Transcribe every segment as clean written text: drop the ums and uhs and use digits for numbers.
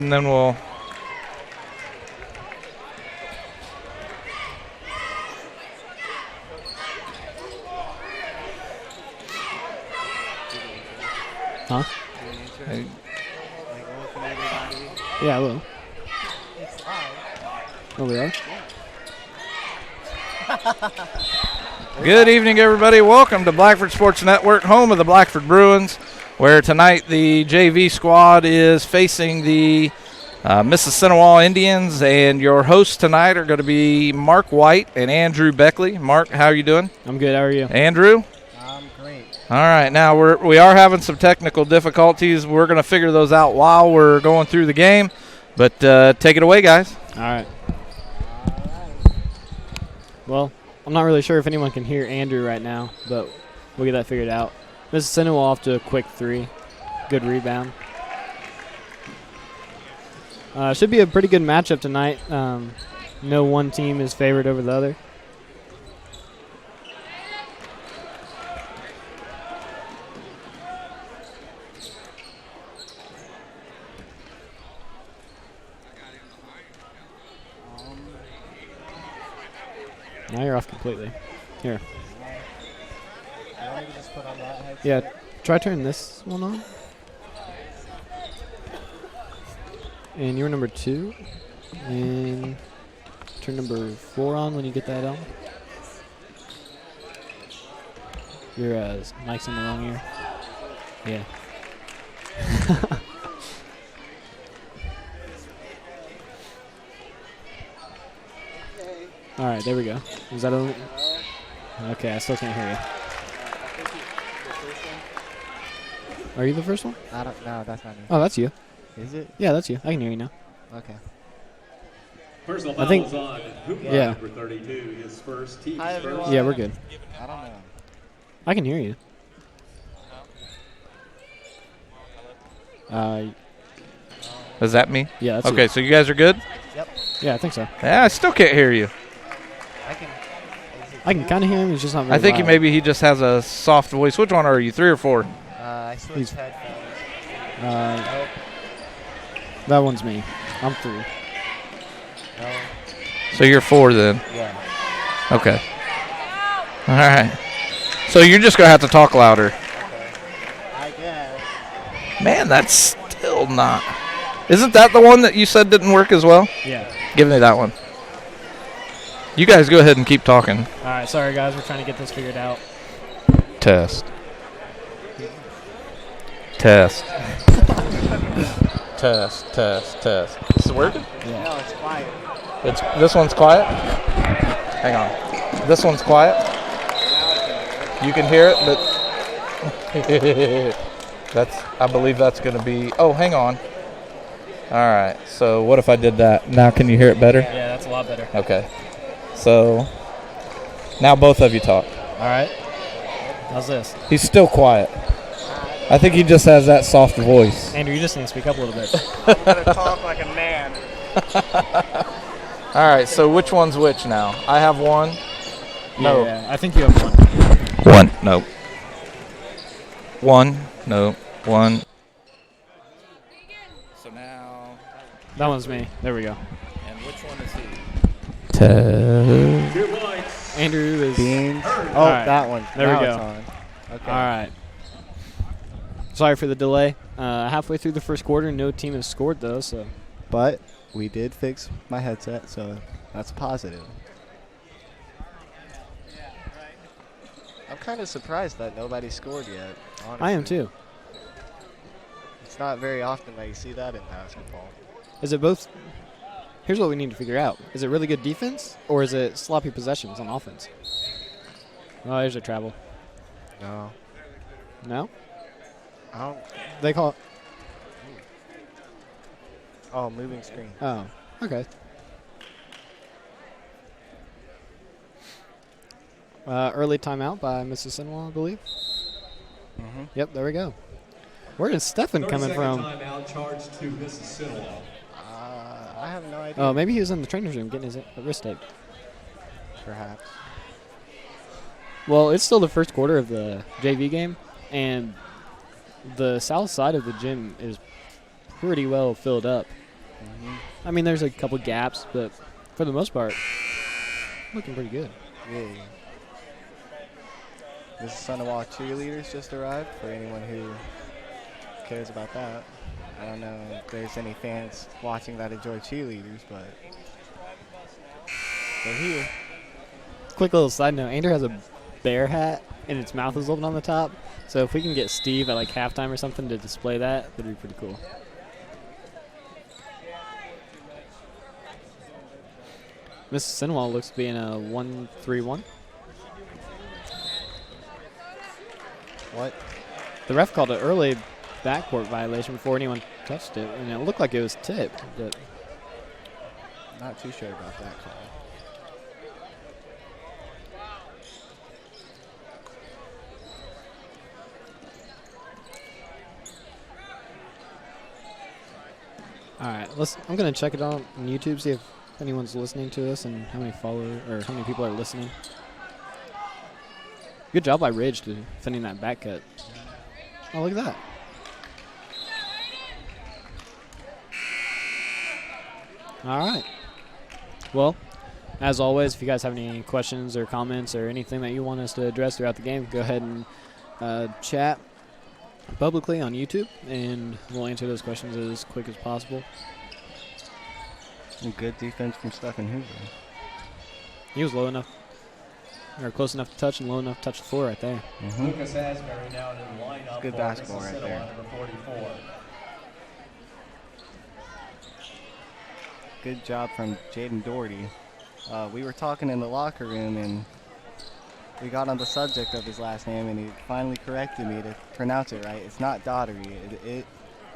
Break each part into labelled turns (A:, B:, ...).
A: And then we'll
B: Huh? Yeah, I will. Oh, we are?
A: Good evening, everybody. Welcome to Blackford Sports Network, home of the Blackford Bruins, where tonight the JV squad is facing the Mississenewa Indians, and your hosts tonight are going to be Mark White and Andrew Beckley. Mark, how are you doing?
B: I'm good. How are you?
A: Andrew?
C: I'm great.
A: All right, now we are having some technical difficulties. We're going to figure those out while we're going through the game, but take it away, guys.
B: All right. Well, I'm not really sure if anyone can hear Andrew right now, but we'll get that figured out. Mississenewa off to a quick 3. Good rebound. Should be a pretty good matchup tonight. No one team is favored over the other. Now you're off completely. Here. Yeah, try turning this one on. And you're number 2. And turn number 4 on when you get that on. Your mic's in the wrong ear. Yeah. All right, there we go. Is that only? Okay, I still can't hear you. Are you the first one?
C: I don't know. That's not me.
B: Oh, that's you.
C: Is it?
B: Yeah, that's you. I can hear you now.
C: Okay.
D: Personal
B: I think.
D: foul is on hoop line
B: Yeah.
D: number 32, his first team.
C: Hi, everyone.
B: Yeah, we're good.
C: I don't know.
B: I can hear you.
A: Is that me?
B: Yeah, that's
A: Okay,
B: you.
A: so you guys are good?
B: Yeah, I think so.
A: Yeah, I still can't hear you.
B: I can kind of hear him. He's just not very
A: I think
B: loud.
A: maybe he just has a soft voice. Which one are you, 3 or 4?
C: I switched headphones.
B: That one's me. I'm 3.
C: No.
A: So you're 4 then.
C: Yeah.
A: Okay. All right. So you're just going to have to talk louder.
C: Okay. I guess.
A: Man, that's still not. Isn't that the one that you said didn't work as well?
B: Yeah.
A: Give me that one. You guys go ahead and keep talking.
B: All right, sorry, guys. We're trying to get this figured out.
A: Test. Test. Test, test, test. Is it working?
B: Yeah.
C: No, it's quiet.
A: This one's quiet? Hang on. This one's quiet? You can hear it, but I believe that's going to be, oh, hang on. All right, so what if I did that? Now can you hear it better?
B: Yeah, that's a lot better.
A: Okay. So now both of you talk.
B: All right. How's this?
A: He's still quiet. I think he just has that soft voice.
B: Andrew, you just need to speak up a little bit.
C: Gotta talk like a man.
A: All right, so which one's which now? I have one. No.
B: Yeah, I think you have one.
A: One. No. One. No. One. So now.
B: That one's me. There we go.
A: And which one is he?
D: 2 points.
B: Andrew is.
C: Beans. Oh,
B: All right.
C: that one.
B: There
C: Now
B: we go.
C: It's on. Okay.
B: All right. Sorry for the delay. Halfway through the first quarter, no team has scored, though, so.
C: But we did fix my headset, so that's positive. I'm kind of surprised that nobody scored yet. Honestly.
B: I am, too.
C: It's not very often that you see that in basketball.
B: Is it both? Here's what we need to figure out. Is it really good defense, or is it sloppy possessions on offense? Oh, there's a travel.
C: No.
B: No?
C: I don't.
B: They call it.
C: Oh, moving screen.
B: Oh, okay. Early timeout by Mississenewa, I believe.
C: Mm-hmm.
B: Yep, there we go. Where is Stefan coming from?
D: Timeout charged to Mississenewa.
C: I have no idea.
B: Oh, maybe he was in the trainer's room getting his wrist taped.
C: Perhaps.
B: Well, it's still the first quarter of the JV game, and the south side of the gym is pretty well filled up. I mean, there's a couple gaps, but for the most part, looking pretty good.
C: Yeah. Mississenewa cheerleaders just arrived for anyone who cares about that. I don't know if there's any fans watching that enjoy cheerleaders, but they're here.
B: Quick little side note, Andrew has a bear hat, and its mouth is open on the top. So if we can get Steve at like halftime or something to display that, that'd be pretty cool. Mississenewa looks to be in a 1-3-1.
C: What?
B: The ref called an early backcourt violation before anyone touched it, and it looked like it was tipped, but
C: Not too sure about that call.
B: all right. I'm gonna check it out on YouTube, see if anyone's listening to us and how many followers or how many people are listening. Good job by Ridge defending that back cut. Oh, look at that. All right. Well, as always, if you guys have any questions or comments or anything that you want us to address throughout the game, go ahead and chat publicly on YouTube, and we'll answer those questions as quick as possible.
C: And good defense from Stephen Hoover.
B: He was low enough, or close enough to touch and low enough to touch the floor right there.
D: Lucas Asbury now in the lineup.
C: Good
D: for
C: basketball right
D: Mississenewa,
C: there.
D: Number 44.
C: Good job from Jaden Doherty. We were talking in the locker room, and we got on the subject of his last name, and he finally corrected me to pronounce it right. It's not Daugherty. It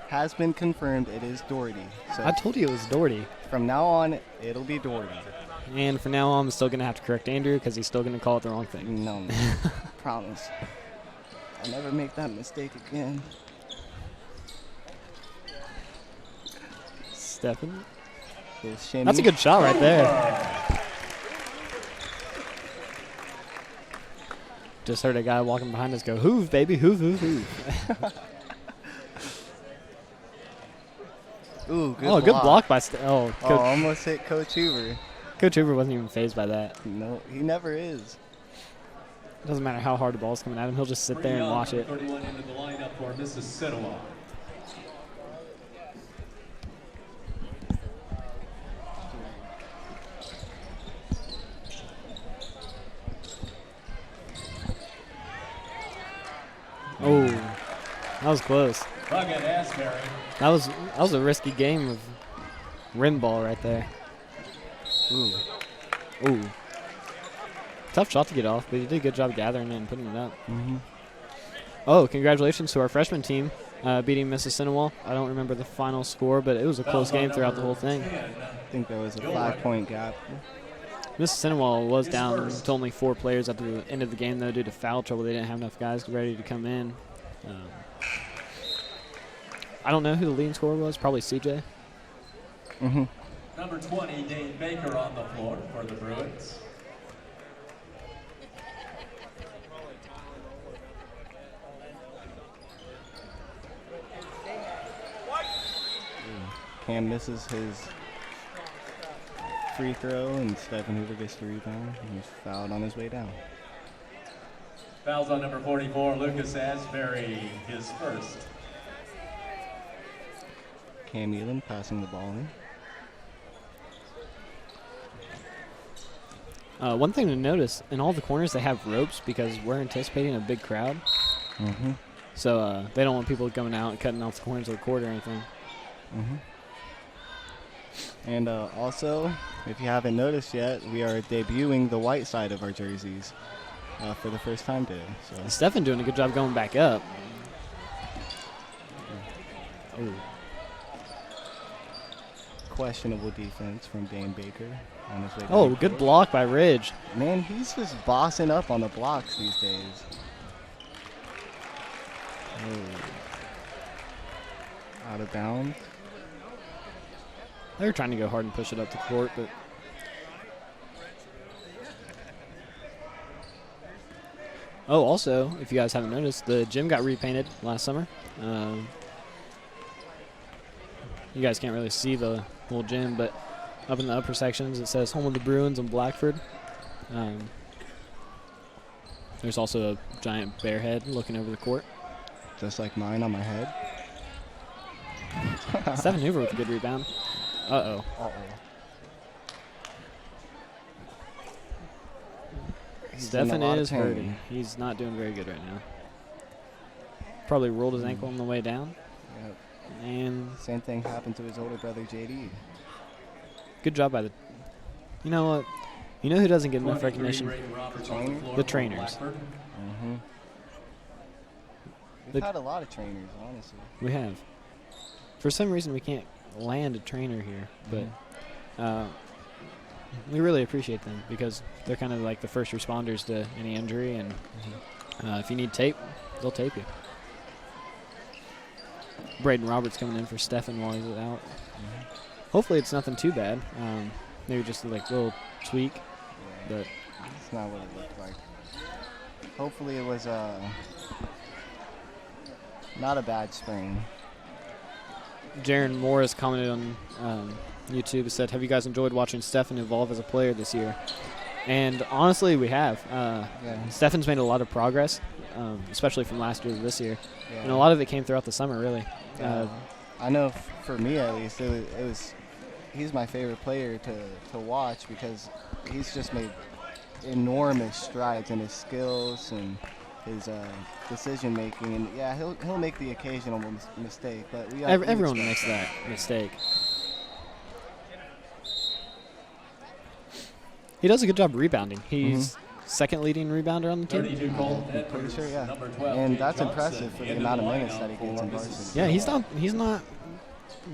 C: has been confirmed it is Doherty. So
B: I told you it was Doherty.
C: from now on, it'll be Doherty.
B: And from now on, I'm still going to have to correct Andrew because he's still going to call it the wrong thing.
C: No, promise. I'll never make that mistake again.
B: Stephen.
C: Shimmy.
B: That's a good shot right there. Just heard a guy walking behind us go, "Hoove, baby, hoove, hoove, hoove."
C: Ooh, good
B: Oh,
C: block.
B: good block by
C: Oh,
B: Coach.
C: almost hit Coach Hoover.
B: Coach Hoover wasn't even fazed by that.
C: No, he never is.
B: It doesn't matter how hard the ball's coming at him. He'll just sit there and watch it.
D: 31 into the lineup for Mississenewa.
B: Oh, that was close.
D: Bucket Asbury.
B: That was a risky game of rim ball right there. Ooh. Tough shot to get off, but he did a good job gathering it and putting it up. Oh, congratulations to our freshman team beating Mississenewa. I don't remember the final score, but it was a close game throughout the whole thing.
C: I think there was a 5-point gap.
B: Mississenewa was down to only 4 players at the end of the game, though, due to foul trouble. They didn't have enough guys ready to come in. I don't know who the leading scorer was. Probably CJ.
D: Number 20, Dane Baker on the floor for the Bruins.
C: Cam misses his free throw, and Stephen Hoover gets the rebound. He's fouled on his way down.
D: Fouls on number 44, Lucas Asbury, his first.
C: Cam Elam passing the ball in.
B: One thing to notice, in all the corners they have ropes because we're anticipating a big crowd. So they don't want people going out and cutting off the corners of the court or anything.
C: And also, if you haven't noticed yet, we are debuting the white side of our jerseys for the first time today. So
B: Stephen doing a good job going back up.
C: questionable defense from Dane Baker on his way.
B: Oh,
C: back.
B: good block by Ridge.
C: Man, he's just bossing up on the blocks these days. Out of bounds.
B: They were trying to go hard and push it up the court, but oh, also, if you guys haven't noticed, the gym got repainted last summer. you guys can't really see the whole gym, but up in the upper sections it says Home of the Bruins in Blackford. There's also a giant bear head looking over the court.
C: Just like mine on my head.
B: Stephen Hoover with a good rebound. Uh-oh.
C: Uh-oh.
B: Stephen is hurting. He's not doing very good right now. Probably rolled his ankle on the way down.
C: Yep.
B: And
C: same thing happened to his older brother, JD.
B: Good job by the... You know what? You know who doesn't get enough recognition? The trainers.
C: Mm-hmm. We've had a lot of trainers, honestly.
B: We have. For some reason, we can't land a trainer here, but we really appreciate them because they're kind of like the first responders to any injury, and if you need tape, they'll tape you. Braden Roberts coming in for Stephen while he's out. Hopefully it's nothing too bad. Maybe just like a little tweak, but
C: it's not what it looked like. Hopefully it was not a bad sprain.
B: Jaron Morris commented on YouTube and said, "Have you guys enjoyed watching Stephen evolve as a player this year?" And honestly, we have. Stephen's made a lot of progress, especially from last year to this year, and a lot of it came throughout the summer, really.
C: I know for me at least, it was he's my favorite player to watch because he's just made enormous strides in his skills and his decision making, and he'll make the occasional mistake, but
B: everyone makes that mistake. He does a good job rebounding. He's second leading rebounder on the team.
C: I'm pretty sure, and that's impressive for the amount of minutes that he gets in varsity.
B: Yeah, he's not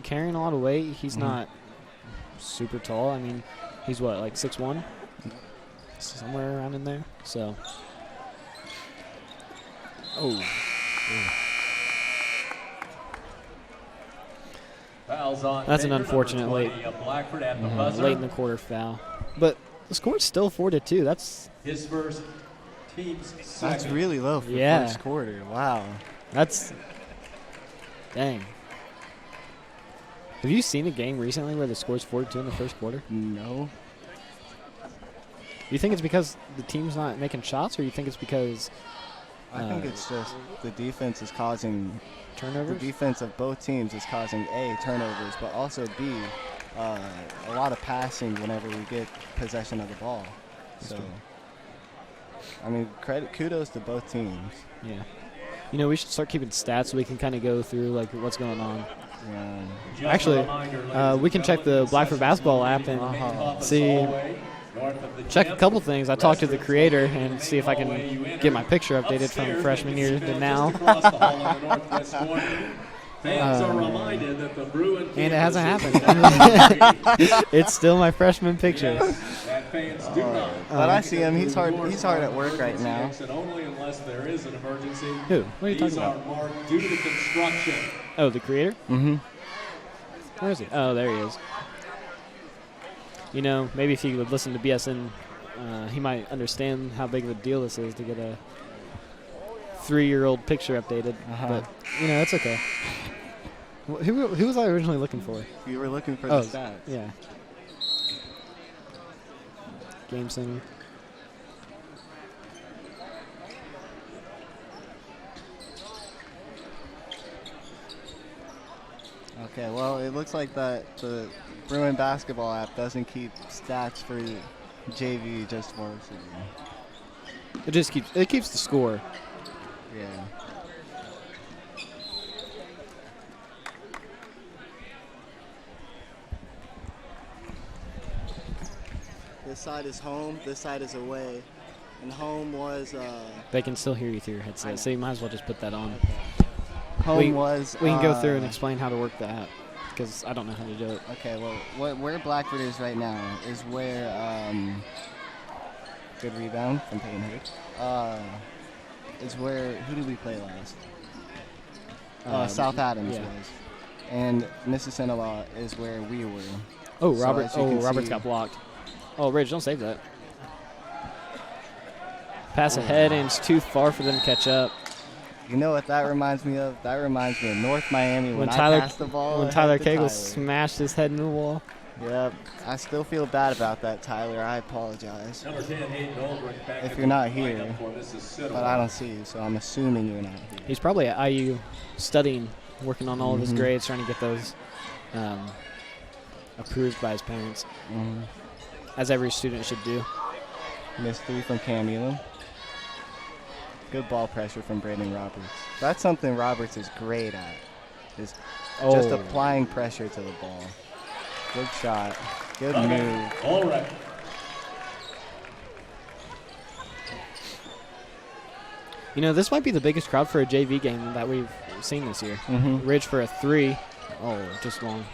B: carrying a lot of weight. He's not super tall. I mean, he's what, like 6'1", somewhere around in there. So. That's an unfortunate late in the quarter foul. But the score's still 4-2. That's
D: his first team's second.
C: That's really low for first quarter. Wow.
B: That's dang. Have you seen a game recently where the score's 4-2 in the first quarter?
C: No.
B: You think it's because the team's not making shots, or you think it's because
C: I think it's just the defense is causing
B: turnovers?
C: The defense of both teams is causing A, turnovers, but also B, a lot of passing whenever we get possession of the ball. So, I mean, kudos to both teams.
B: Yeah. You know, we should start keeping stats so we can kind of go through, like, what's going on.
C: Yeah.
B: Actually, we can check the Blackford basketball app and see, check a couple things. I talked to the creator and see if I can get my picture updated from freshman year to now. And it hasn't happened. It's still my freshman picture.
C: But I see him. He's hard at work right now.
D: Only unless there is an emergency.
B: Who? What are you talking about?
D: Marked due to construction.
B: Oh, the creator?
C: Mm-hmm.
B: Where is he? Oh, there he is. You know, maybe if he would listen to BSN, he might understand how big of a deal this is to get a 3-year-old picture updated. But, you know, it's okay. Who was I originally looking for?
C: You were looking for the stats.
B: Yeah. Game Center.
C: Okay, well, it looks like that the Bruin basketball app doesn't keep stats for JV, just varsity.
B: It keeps the score.
C: Yeah. This side is home, this side is away. And home was
B: they can still hear you through your headset, so you might as well just put that on.
C: Home
B: we can go through and explain how to work the app, because I don't know how to do it.
C: Okay, well, where Blackford is right now is where good rebound from Peyton Hood. Is where, who did we play last? South Adams was. And Mississenewa is where we were.
B: Oh, Roberts got blocked. Oh, Ridge, don't save that. Pass ahead, and it's too far for them to catch up.
C: You know what that reminds me of? That reminds me of North Miami when I passed the ball.
B: When Tyler Cagle smashed his head into the wall.
C: Yep. I still feel bad about that, Tyler. I apologize.
D: Number 10, Hayden Goldberg, back
C: If
D: in
C: you're
D: the
C: not
D: lineup
C: here,
D: for Mississenewa.
C: but I don't see you, so I'm assuming you're not here.
B: He's probably at IU studying, working on all of his grades, trying to get those approved by his parents, as every student should do.
C: Missed 3 from Cam Elam. Good ball pressure from Brandon Roberts. That's something Roberts is great at, is just applying pressure to the ball. Good shot. Good move.
D: All right.
B: You know, this might be the biggest crowd for a JV game that we've seen this year. Ridge for a 3. Oh, just long.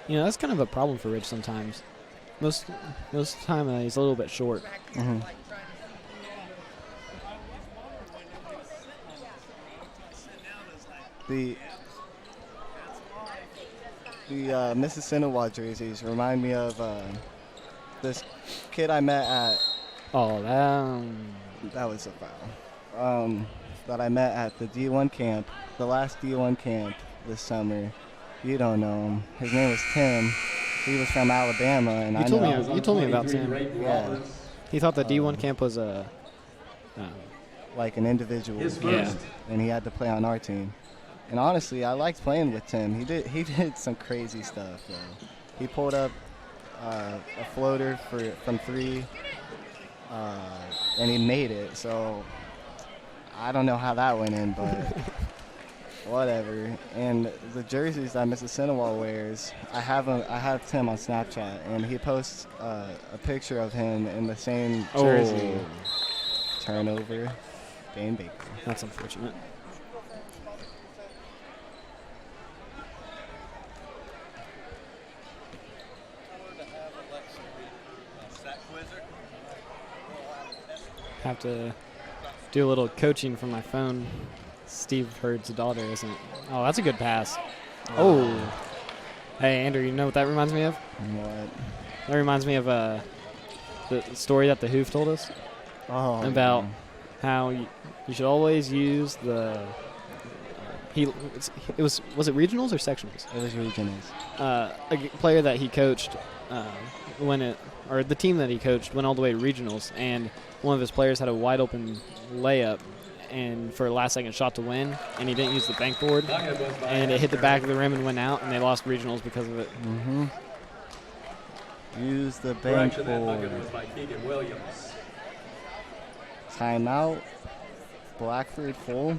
B: You know, that's kind of a problem for Ridge sometimes. Most of the time, he's a little bit short.
C: The Mississenewa jerseys remind me of this kid I met at.
B: Oh,
C: that was a foul. That I met at the D1 camp, the last D1 camp this summer. You don't know him. His name was Tim. He was from Alabama, and
B: you told me about Tim.
C: Yeah.
B: He thought the D1 camp was
C: like an individual, and he had to play on our team. And honestly, I liked playing with Tim. He did some crazy stuff, though. He pulled up a floater from 3, and he made it. So I don't know how that went in, but whatever. And the jerseys that Mississenewa wears, I have Tim on Snapchat, and he posts a picture of him in the same jersey. Turnover, Dane Baker.
B: That's unfortunate. Have to do a little coaching from my phone. Steve Hurd's daughter, isn't it? Oh, that's a good pass. Oh. Hey, Andrew, you know what that reminds me of?
C: What?
B: That reminds me of the story that the Hoof told us about how you should always use the was it regionals or sectionals?
C: It was regionals.
B: A player that he coached the team that he coached went all the way to regionals, and one of his players had a wide open layup and for a last second shot to win, and he didn't use the bank board, and it hit the back of the rim and went out, and they lost regionals because of it.
C: Use the bank board. Timeout. Blackford full.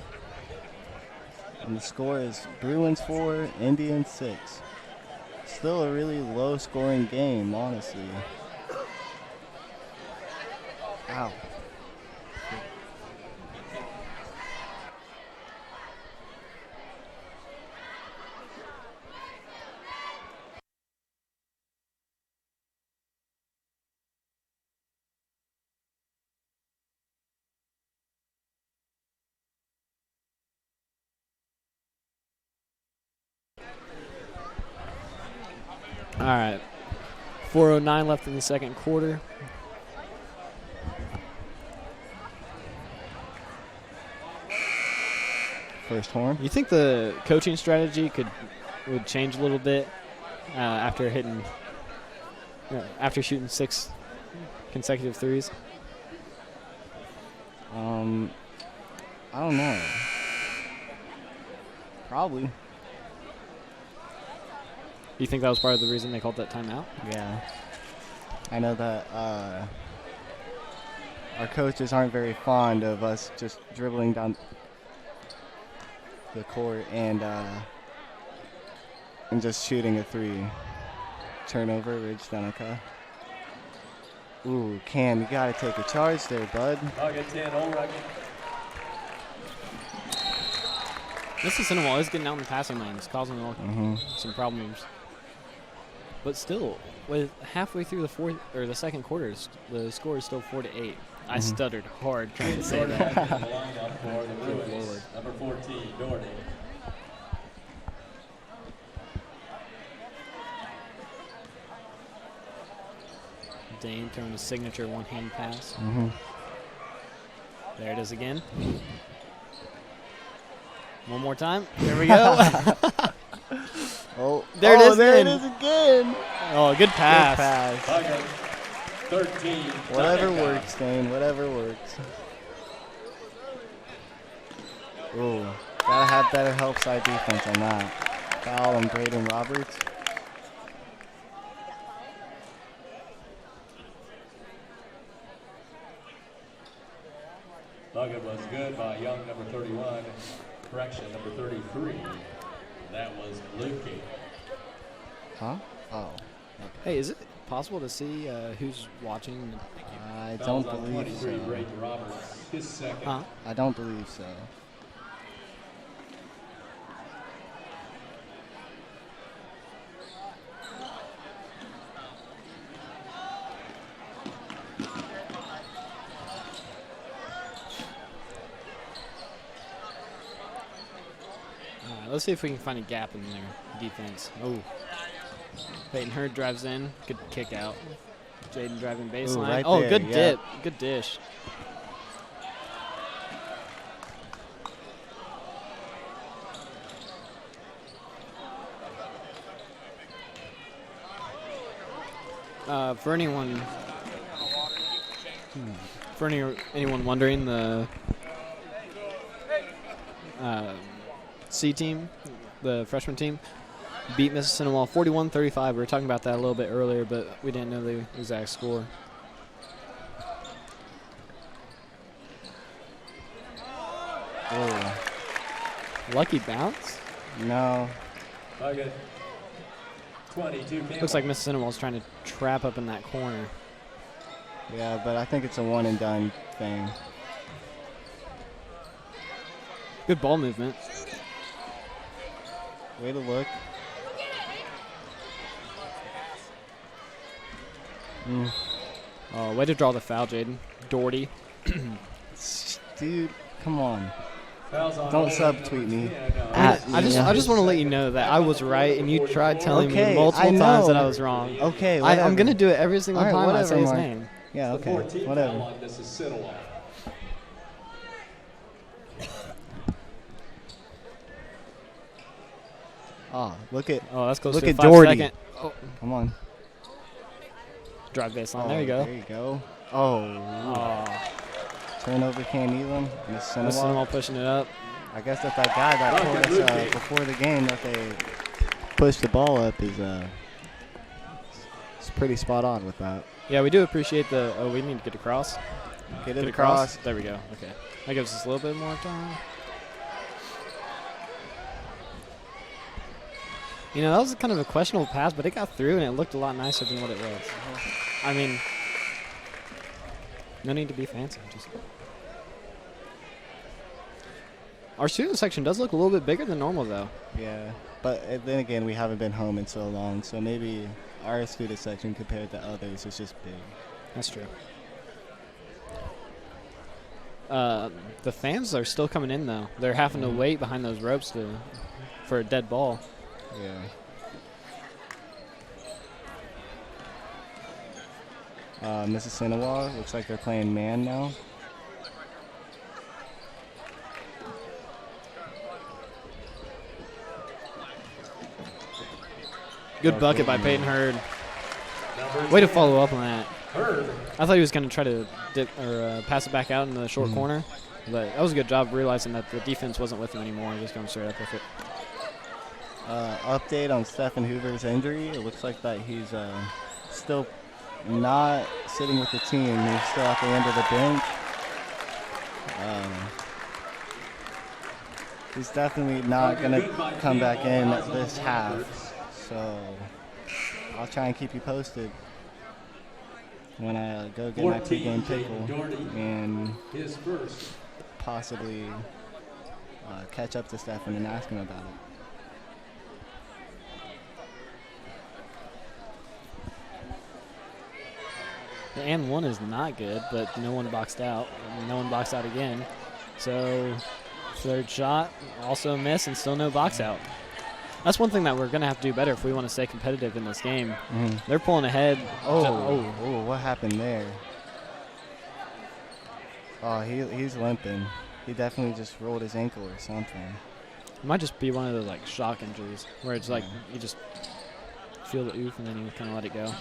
C: And the score is Bruins 4, Indians 6. Still a really low-scoring game, honestly. Ow.
B: All right. 4:09 left in the second quarter.
C: First horn.
B: You think the coaching strategy would change a little bit after shooting 6 consecutive threes?
C: I don't know. Probably.
B: You think that was part of the reason they called that timeout?
C: Yeah. I know that our coaches aren't very fond of us just dribbling down the court and just shooting a 3. Turnover, Ridge Danica. Ooh, Cam, you got to take a charge there, bud.
D: Target 10, all right.
B: Mississenewa is getting out in the passing lanes, causing some problems. But still, with halfway through the second quarter, the score is still 4-8. I stuttered hard trying to say that.
D: Number 14, Doherty.
B: Dane throwing his signature one-hand pass.
C: Mm-hmm.
B: There it is again. One more time. There we go. There it is
C: again.
B: Oh, good pass.
C: Good pass.
D: Bucket, 13.
C: Whatever
D: knockout.
C: works, Dane. Whatever works. Ooh, gotta have better help side defense on that. Foul on Braden Roberts.
D: Bucket was good by Young, number 31. Correction, number 33. That was Lukey.
C: Huh? Oh.
B: Hey, is it possible to see who's watching?
C: I
D: Fouls
C: don't
D: on
C: believe
D: 23,
C: so.
D: Braden Roberts, his second.
B: Huh?
C: I don't believe so.
B: All right, let's see if we can find a gap in their defense. Oh. Peyton Hurd drives in. Good kick out. Jaden driving baseline.
C: right
B: oh,
C: there,
B: good
C: yeah.
B: dip. Good dish. For anyone wondering, the C team, the freshman team, beat Mississenewa 41-35. We were talking about that a little bit earlier, but we didn't know the exact score.
C: Oh.
B: Lucky bounce.
C: No.
D: Bucket, 22.
B: Looks like Mississenewa was trying to trap up in that corner.
C: Yeah, but I think it's a one and done thing.
B: Good ball movement.
C: Way to look.
B: Oh, way to draw the foul, Jaden. Doherty.
C: Dude, come on.
D: Fouls on
C: Don't
D: all
C: subtweet me.
B: I just want to let you know that I was right, and you tried telling
C: Okay,
B: me multiple
C: I
B: times
C: know.
B: that I was wrong.
C: Okay,
B: I'm
C: whatever.
B: going to do it every single
C: All right,
B: time I
C: whatever,
B: say his
C: Mark.
B: name.
C: Yeah,
D: The
C: okay,
D: 14th
C: whatever.
D: foul on Mississenewa.
C: Oh, look at,
B: Oh, that's close
C: Look
B: to a
C: at
B: 5
C: Doherty.
B: second. Oh,
C: come on.
B: drive baseline.
C: Oh,
B: There you go.
C: There you go. Oh,
B: Oh,
C: turnover can't Elam. Mississenewa.
B: Mississenewa pushing it up.
C: I guess that guy that told us before the game that they pushed the ball up is it's pretty spot on with that.
B: Yeah, we do appreciate the. Oh, we need to get across.
C: Get
B: Get
C: it
B: across.
C: across.
B: There we go. Okay, that gives us a little bit more time. You know, that was kind of a questionable pass, but it got through and it looked a lot nicer than what it was. I mean, no need to be fancy. Just our student section does look a little bit bigger than normal, though.
C: Yeah, but then again, we haven't been home in so long, so maybe our student section compared to others is just big.
B: That's true. The fans are still coming in, though. They're having to wait behind those ropes for a dead ball.
C: Yeah. Mississenewa looks like they're playing man now.
B: Good bucket by Peyton Hurd. Way to follow up on that.
D: Hurd.
B: I thought he was going to try to dip or pass it back out in the short corner, but that was a good job realizing that the defense wasn't with him anymore and just going straight up with it.
C: Update on Stephen Hoover's injury. It looks like that he's still not sitting with the team. He's still at the end of the bench. He's definitely not going to come back in this half. So I'll try and keep you posted when I go get my pregame pickle and
D: His first.
C: possibly catch up to Stephen and ask him about it.
B: The and one is not good, but no one boxed out. No one boxed out again. So third shot, also a miss, and still no box out. That's one thing that we're going to have to do better if we want to stay competitive in this game.
C: Mhm.
B: They're pulling ahead.
C: Oh, what happened there? Oh, he's limping. He definitely just rolled his ankle or something.
B: It might just be one of those, like, shock injuries where it's like you just feel the oof and then you kind of let it go.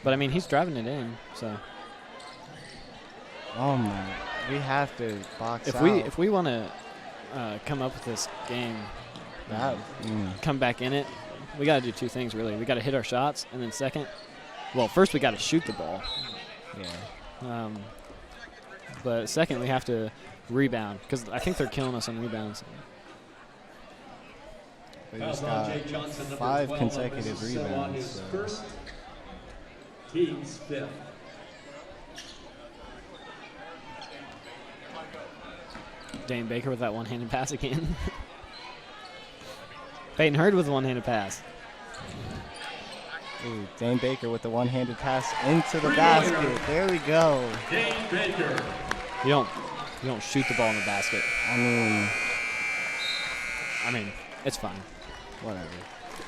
B: But, I mean, he's driving it in, so.
C: Oh, man. We have to box
B: If
C: out.
B: If we want to come up with this game, come back in it, we got to do two things, really. We got to hit our shots, and then first we got to shoot the ball.
C: Yeah.
B: But second, we have to rebound because I think they're killing us on rebounds.
C: We just got 5 consecutive rebounds. So.
D: First, team's 5th.
B: Dane Baker with that one-handed pass again. Peyton Hurd with a one-handed pass.
C: Ooh, Dane Baker with the one-handed pass into the basket. There we go.
D: Dane Baker.
B: You don't shoot the ball in the basket. I mean, it's fine.
C: Whatever.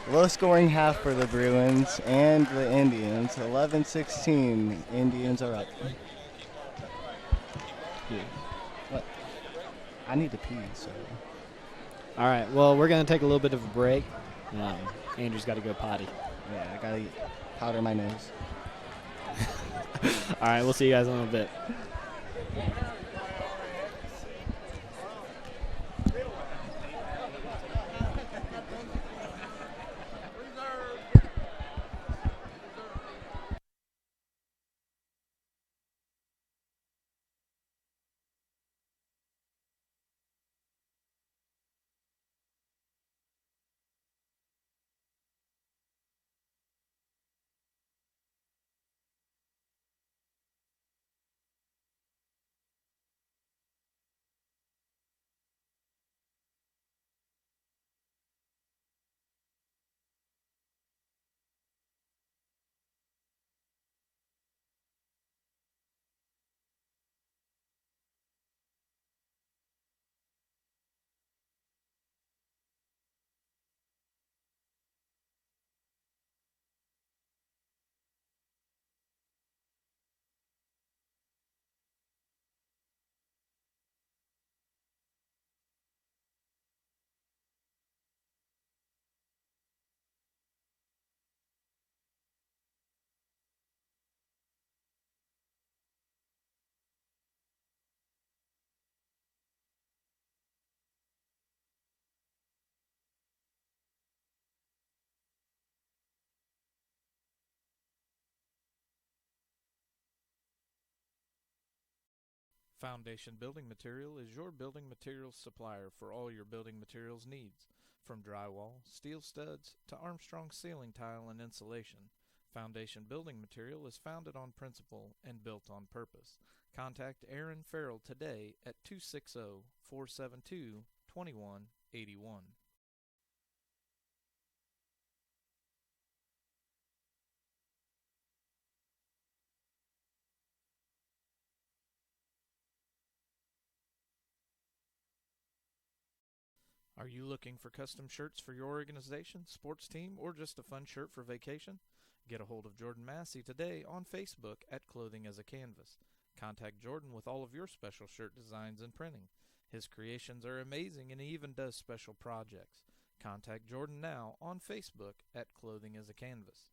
C: Low scoring half for the Bruins and the Indians. 11-16. Indians are up.
B: Yeah.
C: What? I need to pee, so.
B: All right, well, we're going to take a little bit of a break. Andrew's got to go potty.
C: Yeah, I gotta powder my nose.
B: All right, we'll see you guys in a little bit.
A: Foundation Building Material is your building materials supplier for all your building materials needs. From drywall, steel studs, to Armstrong ceiling tile and insulation, Foundation Building Material is founded on principle and built on purpose. Contact Aaron Farrell today at 260-472-2181. Are you looking for custom shirts for your organization, sports team, or just a fun shirt for vacation? Get a hold of Jordan Massey today on Facebook at Clothing as a Canvas. Contact Jordan with all of your special shirt designs and printing. His creations are amazing and he even does special projects. Contact Jordan now on Facebook at Clothing as a Canvas.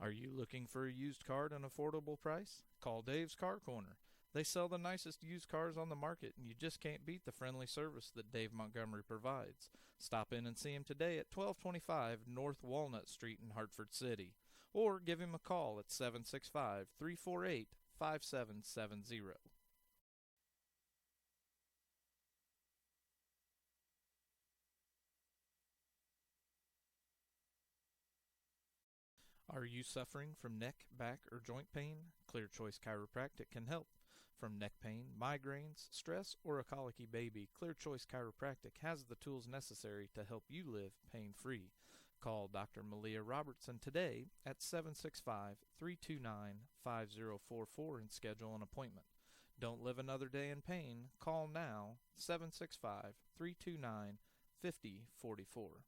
A: Are you looking for a used car at an affordable price? Call Dave's Car Corner. They sell the nicest used cars on the market, and you just can't beat the friendly service that Dave Montgomery provides. Stop in and see him today at 1225 North Walnut Street in Hartford City, or give him a call at 765-348-5770. Are you suffering from neck, back, or joint pain? Clear Choice Chiropractic can help. From neck pain, migraines, stress, or a colicky baby, Clear Choice Chiropractic has the tools necessary to help you live pain-free. Call Dr. Malia Robertson today at 765-329-5044 and schedule an appointment. Don't live another day in pain. Call now, 765-329-5044.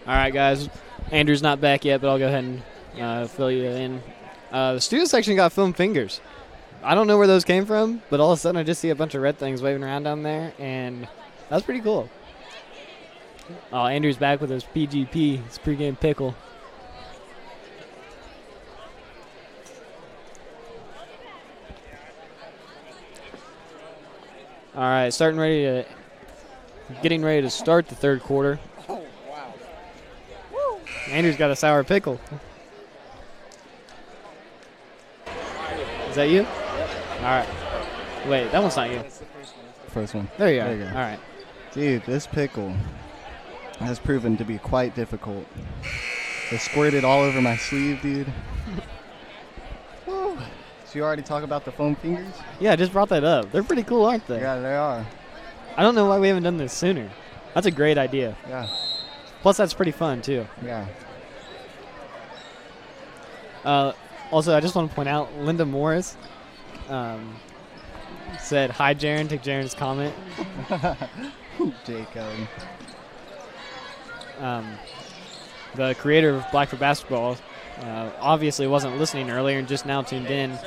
B: All right, guys. Andrew's not back yet, but I'll go ahead and fill you in. The student section got foam fingers. I don't know where those came from, but all of a sudden I just see a bunch of red things waving around down there, and that's pretty cool. Oh, Andrew's back with his PGP, his pregame pickle. All right, getting ready to start the third quarter.
E: Oh, wow.
B: Andrew's got a sour pickle. Is that you? All right. Wait, that one's not you.
C: That's the first one. That's the first one.
B: There you are.
C: There you go.
B: All right.
C: Dude, this pickle has proven to be quite difficult. It squirted all over my sleeve, dude. Woo. So you already talk about the foam fingers?
B: Yeah, I just brought that up. They're pretty cool, aren't they?
C: Yeah, they are.
B: I don't know why we haven't done this sooner. That's a great idea.
C: Yeah,
B: Plus, that's pretty fun, too.
C: yeah.
B: Also, I just want to point out, Linda Morris said, "Hi, Jaron," took Jaron's comment.
C: Jacob.
B: The creator of Blackford basketball obviously wasn't listening earlier and just now tuned in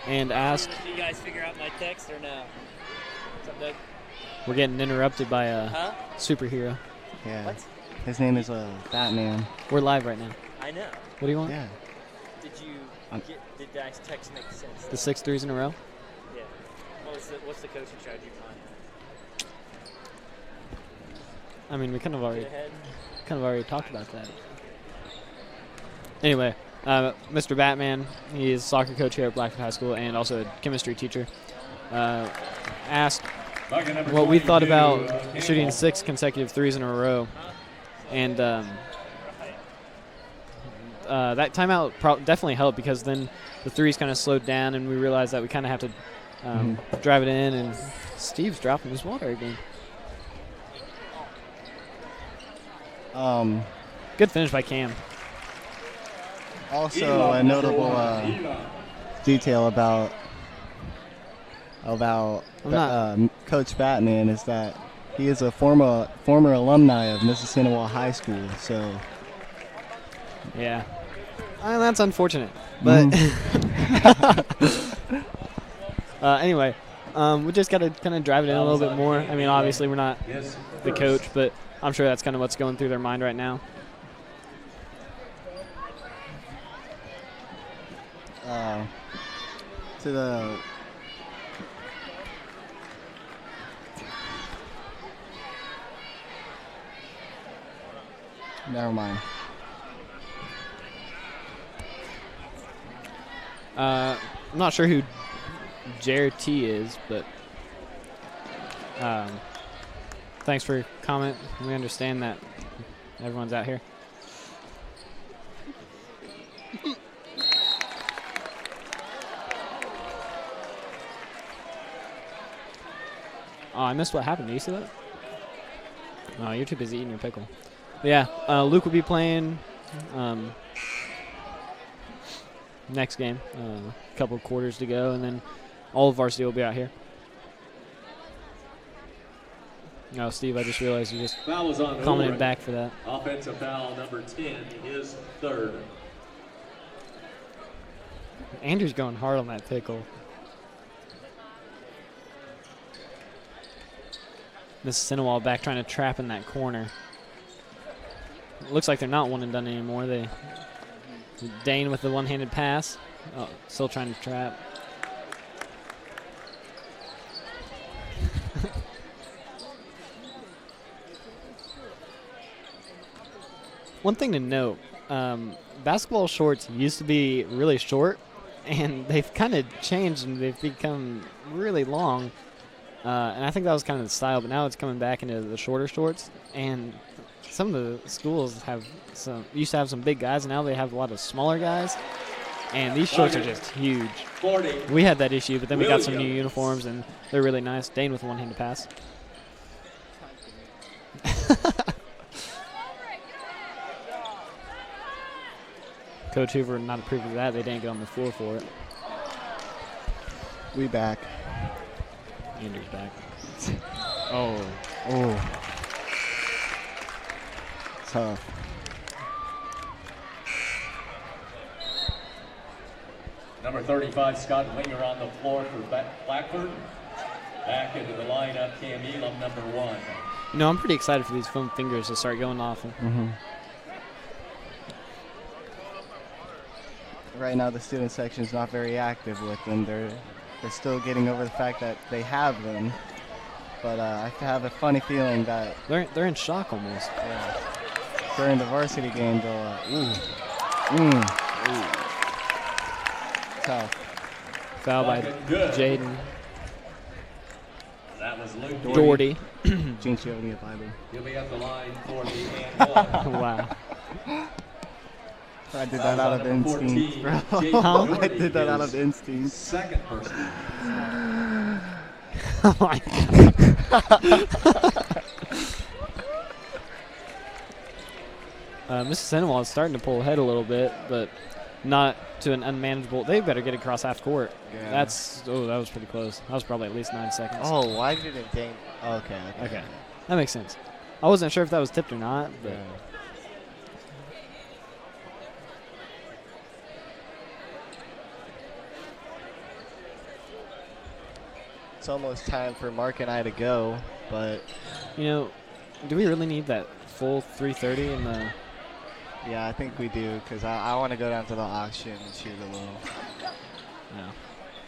B: and asked.
F: Did you guys figure out my text or no? Something.
B: We're getting interrupted by a superhero.
C: Yeah.
F: What?
C: His name is Batman.
B: We're live right now.
F: I know.
B: What do you want?
C: Yeah.
F: Did you did guys' text make sense?
B: The 6 threes in a row?
F: Yeah. What's the coaching strategy behind that?
B: I mean, we kind of
F: Get ahead.
B: already talked about that. Anyway, Mr. Batman, he is a soccer coach here at Blackford High School and also a chemistry teacher, asked what we thought about shooting 6 consecutive threes in a row. And that timeout definitely helped because then the threes kind of slowed down and we realized that we kind of have to drive it in. And Steve's dropping his water again. Good finish by Cam.
C: Also, a notable detail about Coach Batman is that he is a former alumni of Mississenewa High School. So
B: Yeah. That's unfortunate. But anyway, we just got to kind of drive it in a little bit more. I mean, obviously we're not the coach, but I'm sure that's kind of what's going through their mind right now.
C: to the never mind.
B: I'm not sure who Jared T is, but thanks for your comment. We understand that everyone's out here. Oh, I missed what happened. Do you see that? Oh, you're too busy eating your pickle. But yeah, Luke will be playing next game. A couple of quarters to go, and then all of varsity will be out here. No, Steve, I just realized you just commented back for that.
D: Offensive foul number 10, his third.
B: Andrew's going hard on that pickle. Mississenewa back trying to trap in that corner. It looks like they're not one and done anymore. Dane with the one-handed pass. Oh, still trying to trap. One thing to note, basketball shorts used to be really short, and they've kind of changed and they've become really long. And I think that was kind of the style, but now it's coming back into the shorter shorts. And some of the schools used to have some big guys, and now they have a lot of smaller guys. And these shorts are just huge.
D: 40.
B: We had that issue, but then we got some new uniforms, and they're really nice. Dane with a one-handed pass. Coach Hoover not approved of that. They didn't get on the floor for it.
C: We back.
B: Andrew's back. Oh.
C: Oh. Tough.
D: Number 35, Scott Winger on the floor for Blackford. Back into the lineup, Cam Elam, number 1.
B: You know, I'm pretty excited for these foam fingers to start going off.
C: Right now, the student section is not very active with them. They're still getting over the fact that they have them. But I have a funny feeling that
B: They're in shock almost.
C: during the varsity game, they'll tough.
B: Foul by
D: Good.
B: Jaden
D: That was Luke
B: Doherty.
C: Jinx, you owe me a Bible.
D: He'll be at the line for the and 1.
B: Wow.
C: I did that out of instinct, bro. I did that out of instinct.
D: Second person.
B: Oh my God. Mississenewa is starting to pull ahead a little bit, but not to an unmanageable. They better get across half court.
C: Yeah.
B: That was pretty close. That was probably at least 9 seconds.
C: Oh, why did it dang? Okay.
B: That makes sense. I wasn't sure if that was tipped or not, but
C: It's almost time for Mark and I to go, but
B: you know, do we really need that full 330 in the?
C: yeah, I think we do because I want to go down to the auction and shoot a little.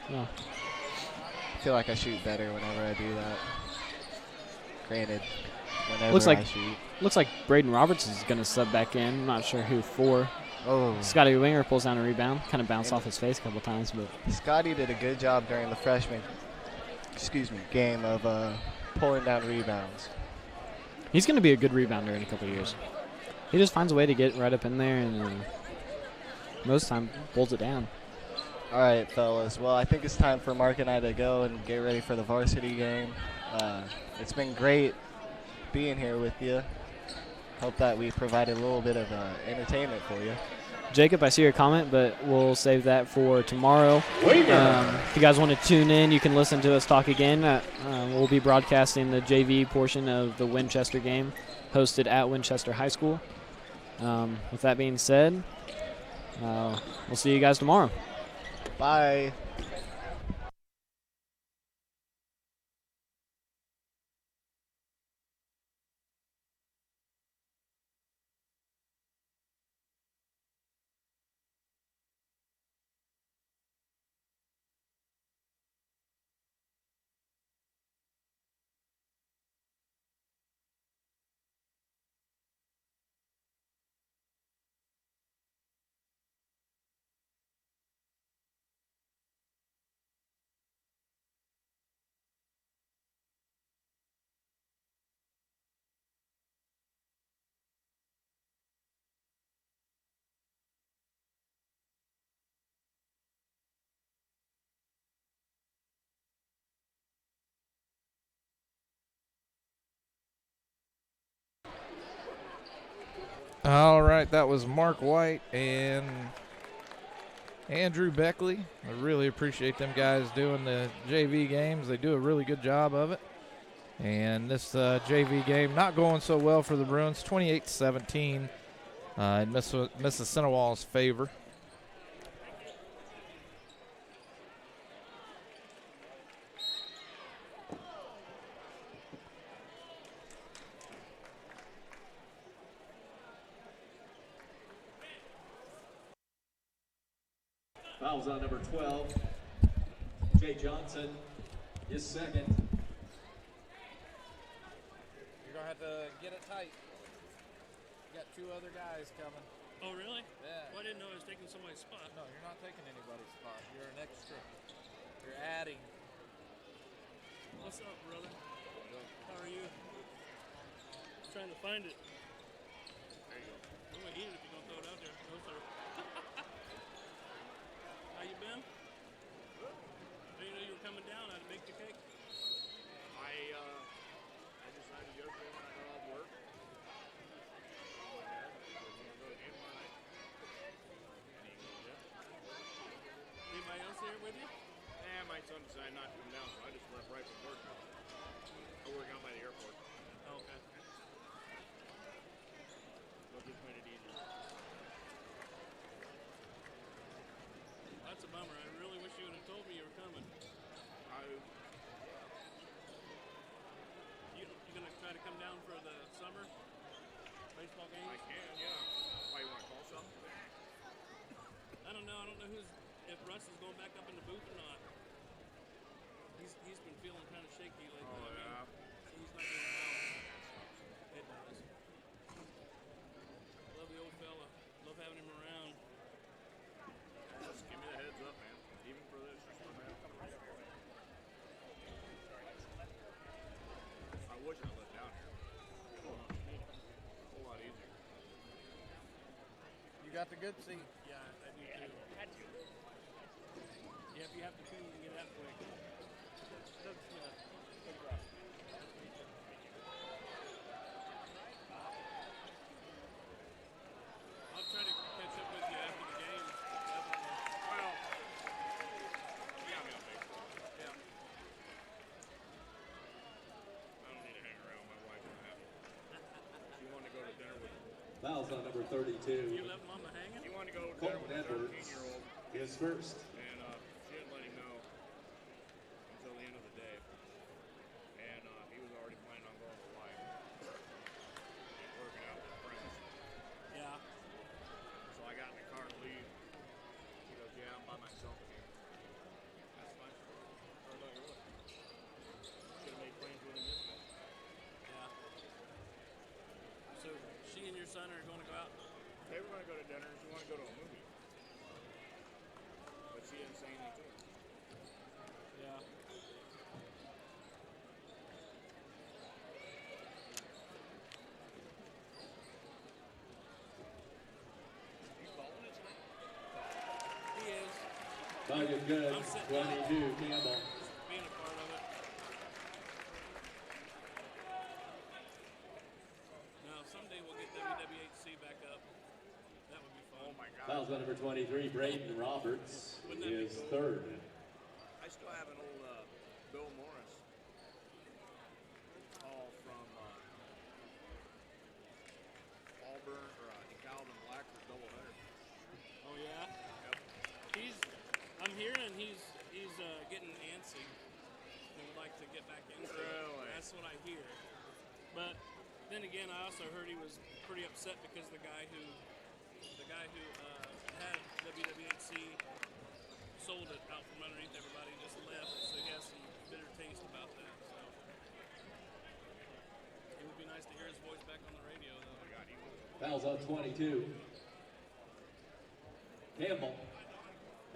B: No.
C: I feel like I shoot better whenever I do that. Granted, whenever
B: Looks like-
C: I shoot.
B: Looks like Braden Roberts is going to sub back in. I'm not sure who for.
C: Oh,
B: Scotty Winger pulls down a rebound. Kind of bounced off his face a couple times, but
C: Scotty did a good job during the freshman, game of pulling down rebounds.
B: he's going to be a good rebounder in a couple of years. He just finds a way to get right up in there and most time pulls it down.
C: All right, fellas. Well, I think it's time for Mark and I to go and get ready for the varsity game. It's been great being here with you. Hope that we provided a little bit of entertainment for you.
B: Jacob, I see your comment, but we'll save that for tomorrow. If you guys want to tune in, you can listen to us talk again. We'll be broadcasting the JV portion of the Winchester game, hosted at Winchester High School. With that being said, we'll see you guys tomorrow.
C: Bye.
A: All right, that was Mark White and Andrew Beckley. I really appreciate them guys doing the JV games. They do a really good job of it. And this JV game not going so well for the Bruins, 28-17 in Mississenewa's favor.
D: Fouls on number 12. Jay Johnson, his second.
A: You're going to have to get it tight. You got two other guys coming.
E: Oh, really?
A: Yeah.
E: Well, I didn't know I was taking somebody's spot.
A: No, you're not taking anybody's spot. You're an extra. You're adding.
E: What's up, brother? How are you? Trying to find it. There you go. I'm going to eat it if you're going to throw it out there. No, sir. How you been? Good. I didn't know you were coming down. I'd make the cake.
G: I decided yesterday when I got off work.
E: Anybody else here with you?
G: My son decided not to come down, so I just left right from work. I work out by the airport.
E: Oh, okay.
G: So it just made it easier.
E: That's a bummer. I really wish you would have told me you were coming. You gonna try to come down for the summer baseball games?
G: I can, yeah. Why, you want to call something?
E: I don't know. I don't know if Russ is going back up in the booth or not. He's been feeling kind of shaky lately.
G: Oh, yeah.
E: He's not doing well. It does. Love the old fella. Love having him around.
G: Just give me the heads up, man. Even for this, just for that. I wish I lived down here. A whole lot easier.
A: You got the good seat.
E: Yeah, I do too. Yeah, if you have to pee, you can get that quick. Doug Smith. I'll try to catch up with you after the game. Definitely.
G: Well, you got me on baseball.
E: Yeah.
G: I don't need to hang around. My wife is happy. She wanted to go to dinner with
H: Fouls on number 32.
E: You left Mama hanging?
G: He wanted to go to dinner
H: Colton
G: with a
H: Edwards
G: 13-year-old,
H: is first.
G: and she didn't let him know until the end of the day. And he was already planning on going to Hawaii and working out with friends.
E: Yeah.
G: So I got in the car to leave. She goes, yeah, I'm by myself again. That's fine. Or no, you're what? Should have made plans with him yesterday.
E: Yeah. So she and your son are going to go out?
G: They were going to go to dinner. She wanted to go to a movie. But she didn't say anything to him.
E: Yeah.
G: You calling it tonight?
E: He is.
H: Bug is good.
E: I'm sitting down.
H: 22, Campbell.
E: Just being a part of it. Now, someday we'll get WWHC back up. That would be fun.
G: Oh my God.
H: Fouls on number 23, Braden Roberts
E: Wouldn't that be
H: is
E: cool?
H: third.
G: I still have an old Bill Morris call from Auburn or DeKalb and Blackford doubleheader.
E: Oh, yeah?
G: Yep.
E: I'm hearing he's getting antsy and would like to get back into it.
G: Really?
E: That's what I hear. But then again, I also heard he was pretty upset because the guy who had WWHC sold it out from underneath everybody, just left, so he has some bitter taste about that. So it would be nice to hear his voice back on the radio, though.
G: Oh my God, he was.
H: Fouls on 22. Campbell,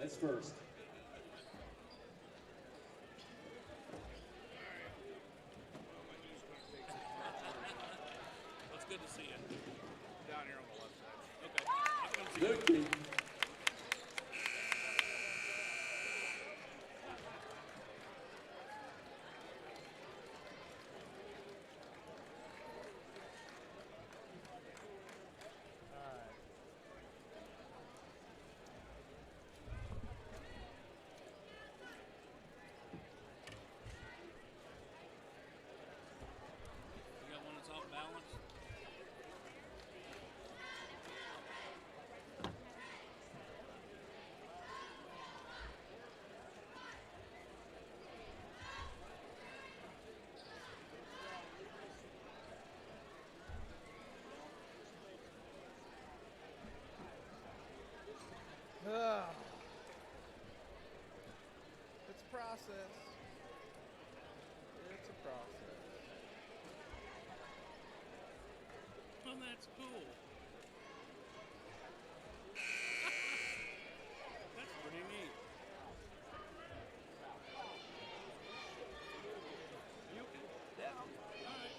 H: that's first.
G: Well, my knees couldn't take it.
E: It's good to see you.
G: Down here on the left side.
E: Okay, I'll come see you.
H: Luke.
E: You got one that's off balance?
A: It's a process. It's a process.
E: Oh, that's cool. That's pretty neat. You okay? Yeah. All right.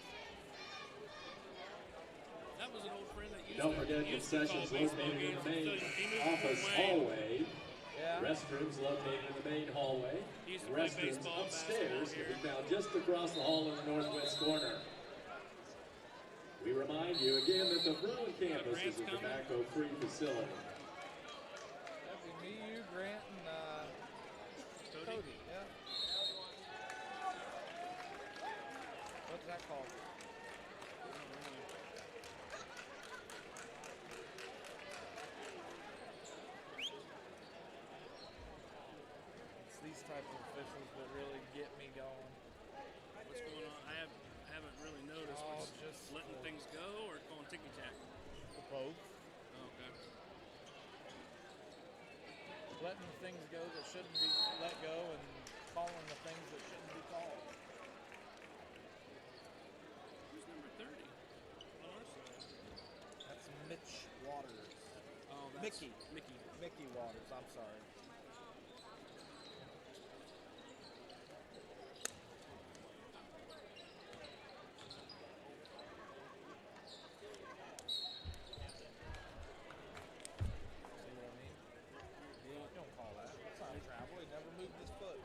E: That was an old friend that used
H: Don't
E: to
H: forget
E: used to call
H: concessions
E: baseball
H: located in
E: games
H: the main
E: until he moved
H: office
E: from Wayne.
H: hallway.
A: Yeah.
H: Restrooms located in the main hallway.
E: He used to play
H: Restrooms
E: baseball,
H: upstairs
E: basketball
H: can be
E: here.
H: found just across the hall in the northwest corner. We remind you again that the Bruin campus is a
E: Grant's coming.
H: tobacco-free facility.
A: That'd be me, you, Grant, and Cody. Yeah. What's that called? those type of officials that really get me going.
E: What's going on? I haven't really noticed.
A: Oh,
E: What's
A: just
E: letting things go or going ticky tack?
A: both.
E: Oh, okay.
A: Letting the things go that shouldn't be let go and calling the things that shouldn't be called.
E: Who's number 30 on our side?
A: That's Mitch Waters.
E: Oh, that's
A: Mickey.
E: Mickey
A: Waters, I'm sorry. See what I mean? Yeah. Don't call that. That's not travel. He never moved his foot.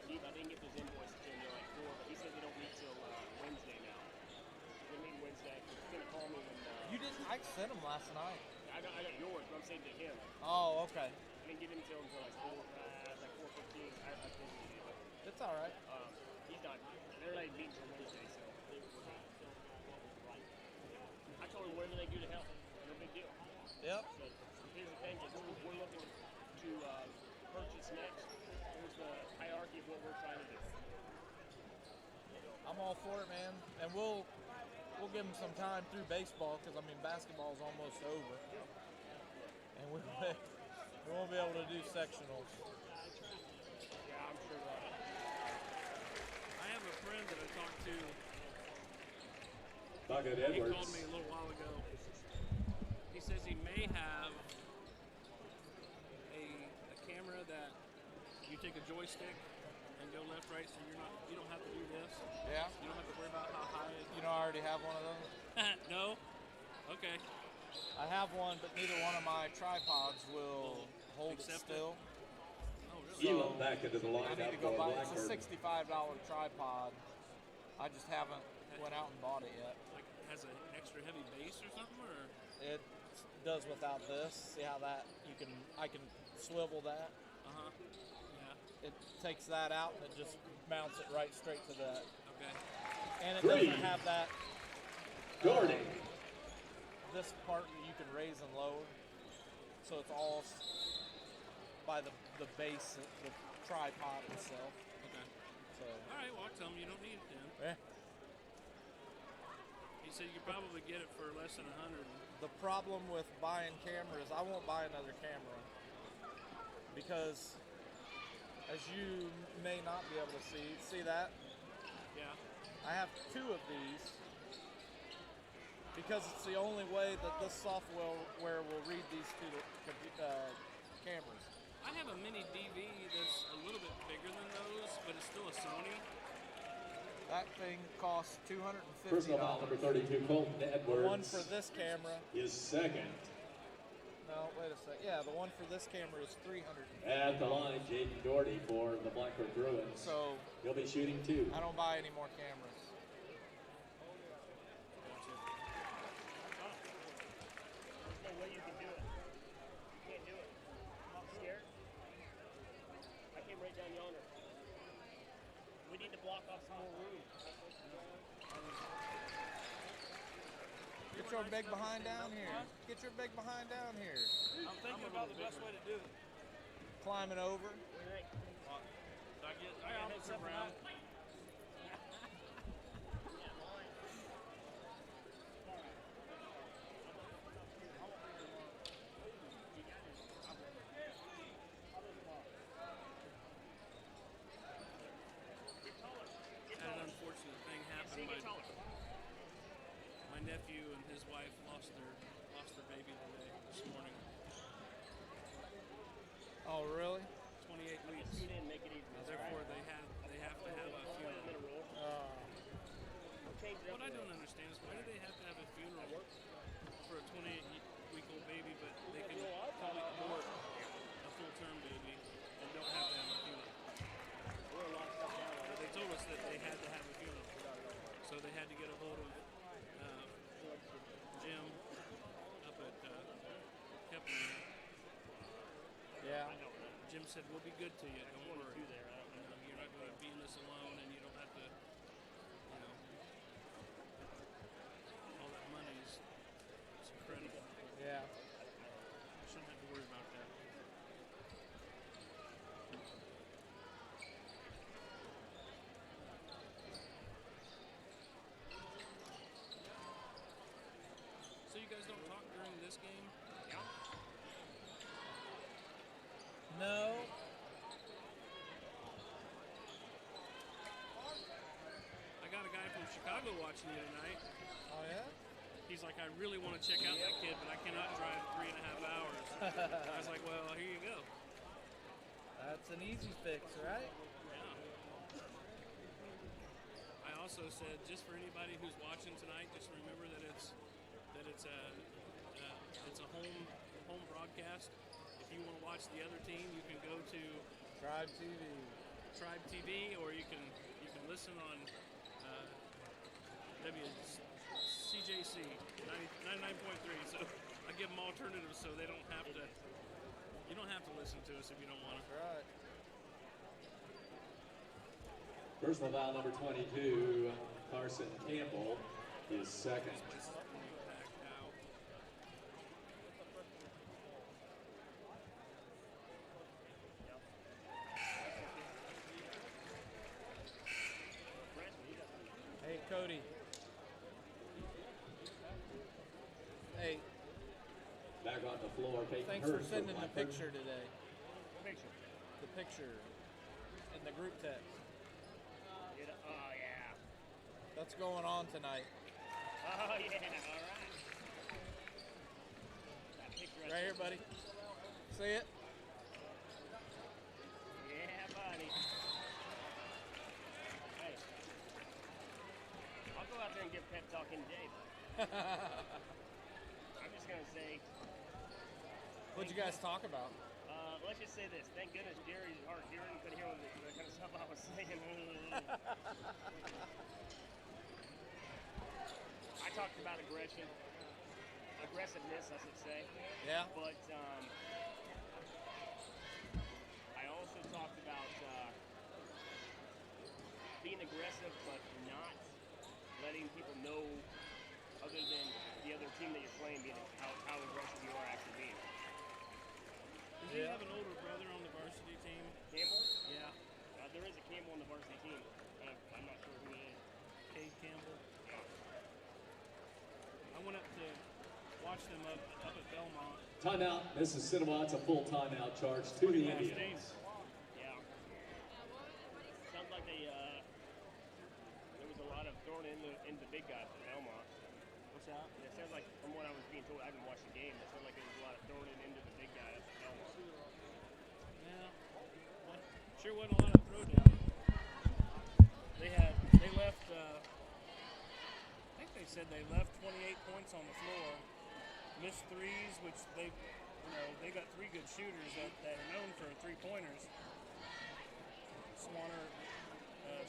F: Steve, I didn't get those invoices January 4, but he says they don't meet till Wednesday now. They meet Wednesday. He's going to call me when...
A: You didn't? I sent him last night.
F: I got yours, but I'm saying to him.
A: Oh, okay.
F: I didn't give him until like 4:15. I couldn't do it.
A: It's all right.
F: He's not... They're not meeting till Wednesday, so... I told him whatever they do to help. No big deal.
A: Yep.
F: So here's the thing, is we're looking to purchase next. Here's the hierarchy of what we're trying to do.
A: I'm all for it, man. And we'll give them some time through baseball because, I mean, basketball's almost over. And we won't be able to do sectionals.
F: Yeah, I'm sure.
E: I have a friend that I talked to.
H: Bucket
E: He
H: Edwards.
E: called me a little while ago. He says he may have a camera that you take a joystick and go left, right, so you don't have to do this.
A: Yeah.
E: You don't have to worry about how high it.
A: You know, I already have one of those.
E: No? Okay.
A: I have one, but neither one of my tripods will hold it
E: Accept
A: still.
E: Oh, really?
H: Elam back into the
A: I
H: lineup
A: need to go
H: for
A: buy. It's a
H: Blackford.
A: $65 tripod. I just haven't went out and bought it yet.
E: Like, has an extra heavy base or something, or?
A: It does without this. See how that I can swivel that.
E: Uh-huh. Yeah.
A: It takes that out and it just mounts it right straight to that.
E: Okay.
A: And it
H: Three.
A: doesn't have that
H: Doherty.
A: this part that you can raise and lower. So it's all by the base, the tripod itself.
E: Okay.
A: So
E: All right, well, I'll tell him you don't need it then.
A: yeah.
E: He said you could probably get it for less than 100.
A: The problem with buying cameras, I won't buy another camera because, as you may not be able to see that?
E: Yeah.
A: I have two of these because it's the only way that this software will read these two cameras.
E: I have a mini DV that's a little bit bigger than those, but it's still a Sony.
A: That thing costs $250.
H: Personal foul number 32, Colton Edwards.
A: One for this camera.
H: Is second.
A: No, wait a sec. Yeah, the one for this camera is $300.
H: At the line, Jaden Doherty for the Blackford Bruins.
A: So
H: He'll be shooting two.
A: I don't buy any more cameras.
F: There's no way you can do it. You can't do it. I'm scared. I came right down yonder. We need to block off some more room.
A: Get your big behind down here. Get your big behind down here.
E: I'm thinking about the best way to do it.
A: Climbing over.
F: What do you think?
E: I get head turned around. Had an unfortunate thing happen. My nephew and his wife lost their baby today, this morning.
A: Oh, really?
E: 28 weeks.
F: You didn't make it easy.
E: Therefore, they have to have a funeral. What I don't understand is why do they have to have a funeral for a 28-week-old baby, but they can totally abort a full-term baby and don't have to have a funeral? But they told us that they had to have a funeral, so they had to get a hold of Jim up at Kepler.
A: Yeah.
E: Jim said, "We'll be good to you. Don't worry. You're not going to be in this alone, and you don't have to, all that money is incredible."
A: No.
E: I got a guy from Chicago watching you tonight.
A: Oh, yeah?
E: He's like, I really want to check out that kid, but I cannot drive 3.5 hours. I was like, well, here you go.
A: That's an easy fix, right?
E: Yeah. I also said, just for anybody who's watching tonight, just remember that it's a home broadcast. If you want to watch the other team, you can go to
A: Tribe TV.
E: Tribe TV, or you can listen on WCJC 99.3. So I give them alternatives so they don't have to. You don't have to listen to us if you don't want to.
A: Right.
H: Personal foul number 22, Carson Campbell, is second.
A: Hey, Cody. Hey,
H: Back on the floor, Peyton
A: thanks for
H: Hurst
A: sending the
H: Blackford.
A: picture today.
F: Picture.
A: The picture in the group text.
F: Oh, yeah.
A: What's going on tonight?
F: Oh, yeah. All right. That picture
A: Right here, buddy. See it?
F: Yeah, buddy. Hey. I'll go out there and give pep talk any day, but I'm just going to say,
A: What'd you guys talk about?
F: let's just say this. Thank goodness Jerry's hard of hearing couldn't hear the kind of stuff I was saying. I talked about aggressiveness, I should say.
A: Yeah.
F: But I also talked about being aggressive, but not letting people know, other than the other team that you're playing, how aggressive you are actually being.
E: Does he have an older brother on the varsity team?
F: Campbell?
E: Yeah.
F: There is a Campbell on the varsity team. I'm not sure who it is.
E: Cade Campbell.
F: Yeah.
E: I went up to watch them up at Belmont.
H: Timeout, Mississenewa. It's a full timeout charge to the Indians.
F: Yeah. Sounds like there was a lot of throwing into the big guys at Belmont.
E: What's that?
F: Yeah, it sounds like, from what I was being told, I haven't watched the game, it sounds like there was a lot of throwing into the big guys at Belmont.
E: Yeah. Sure wasn't a lot of throwdown. They left, I think they said they left 28 points on the floor. Missed threes, which they got three good shooters that are known for three-pointers. Swanner,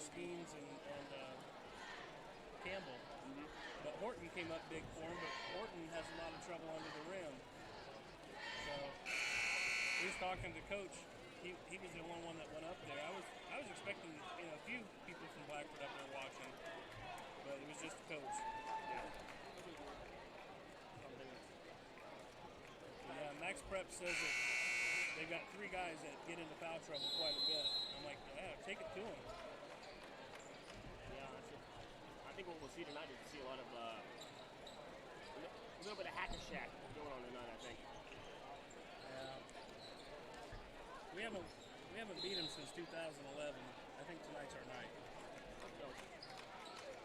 E: Skeens, and Campbell.
F: Mm-hmm.
E: But Horton came up big for him, but Horton has a lot of trouble under the rim. So he was talking to Coach. He was the only one that went up there. I was expecting a few people from Blackford up there watching, but it was just the coach.
F: Yeah.
E: Yeah, Max Prep says that they've got three guys that get into foul trouble quite a bit. I'm like, yeah, take it to them.
F: Yeah, that's it. I think what we'll see tonight is a lot of a little bit of hack and shack going on tonight, I think.
E: We haven't beat them since 2011. I think tonight's our night.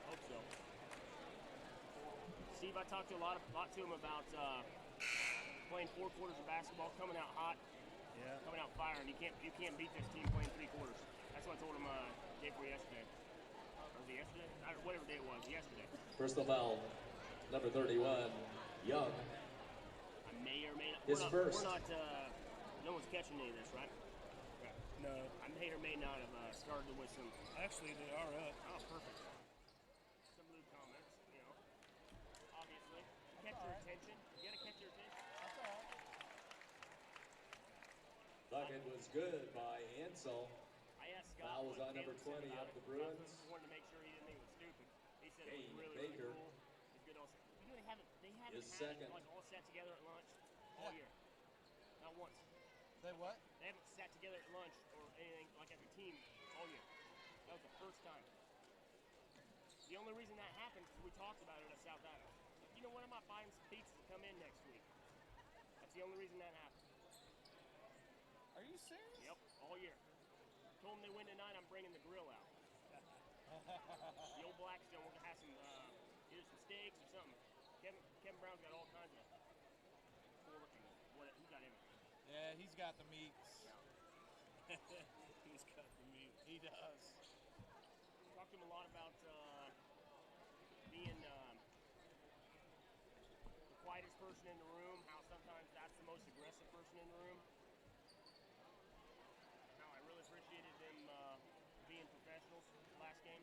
F: Hope so. Steve, I talked to a lot to him about playing 4 quarters of basketball, coming out hot, coming out firing. You can't beat this team playing 3 quarters. That's what I told him day before yesterday. Or was it yesterday? Whatever day it was, yesterday.
H: Personal foul number 31, Young.
F: I may or may not.
H: His first.
F: We're not. No one's catching any of this, right?
E: No.
F: I may or may not have started with some.
E: Actually, they are up.
F: Oh, perfect. Some lewd comments, obviously. Catch your attention. You gotta catch your attention. That's all.
H: Bucket was good by Ansel.
F: I asked Scott.
H: Foul was on number 20 of the Bruins.
F: I wanted to make sure he didn't think it was stupid. He said
H: Kane
F: it was really,
H: Baker
F: really cool. It's good also. You know, they haven't
H: is
F: had
H: second.
F: like all sat together at lunch all year. Not once.
A: They what?
F: They haven't sat together at lunch or anything like as a team all year. That was the first time. The only reason that happened is we talked about it at South Adams. You know what? I might buy him some pizza to come in next week. That's the only reason that happened.
A: Are you
G: you serious?
F: Yep, all year. Told them they win tonight, I'm bringing the grill out. The old Blackstone, we're gonna have some either some steaks or something. Kevin Brown's got all kinds of pork and what he's got everything.
G: Yeah, he's got the meats.
E: He's got the meat.
G: He does.
F: Talked to him a lot about being the quietest person in the room, how sometimes that's the most aggressive person in the room. How I really appreciated them being professionals last game.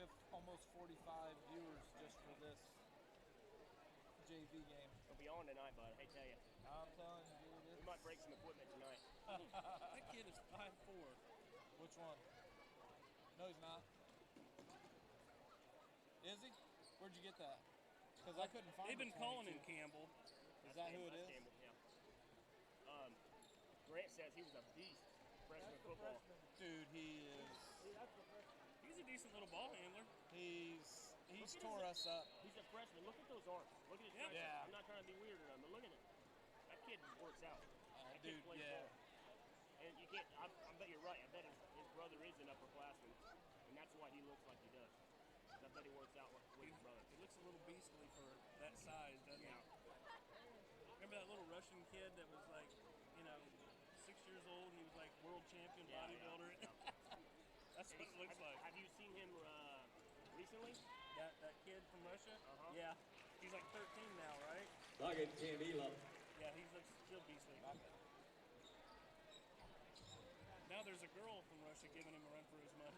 G: If almost 45 viewers just for this JV game.
F: It'll be on tonight, bud. I tell you.
G: I'm telling you, dude.
F: We might break some equipment tonight.
E: That kid is 5'4".
G: Which one? No, he's not. Is he? Where'd you get that? Because I couldn't find.
E: They've been calling him Campbell.
G: Is that who it is?
F: Campbell, yeah. Grant says he was a beast freshman football.
G: Dude, he is.
E: He's a decent little ball handler.
G: He's tore us up.
F: He's a freshman. Look at those arms. Look at his
E: Yeah.
F: triceps.
G: Yeah.
F: I'm not trying to be weird or nothing, but look at it. That kid works out. That kid
G: Dude,
F: plays
G: yeah.
F: ball. And you can't. I bet you're right. I bet his brother is an upperclassman, and that's why he looks like he does. I bet he works out with his brother.
E: He looks a little beastly for that size, doesn't he? Remember that little Russian kid that was like, 6 years old and he was like world champion bodybuilder?
F: Yeah.
E: That's what it looks like.
F: Have you seen him recently?
E: That kid from Russia?
F: Uh-huh.
E: Yeah. He's like 13 now, right?
H: Baget Camila.
E: Yeah, he looks still beastly. Now there's a girl from Russia giving him a run for his money.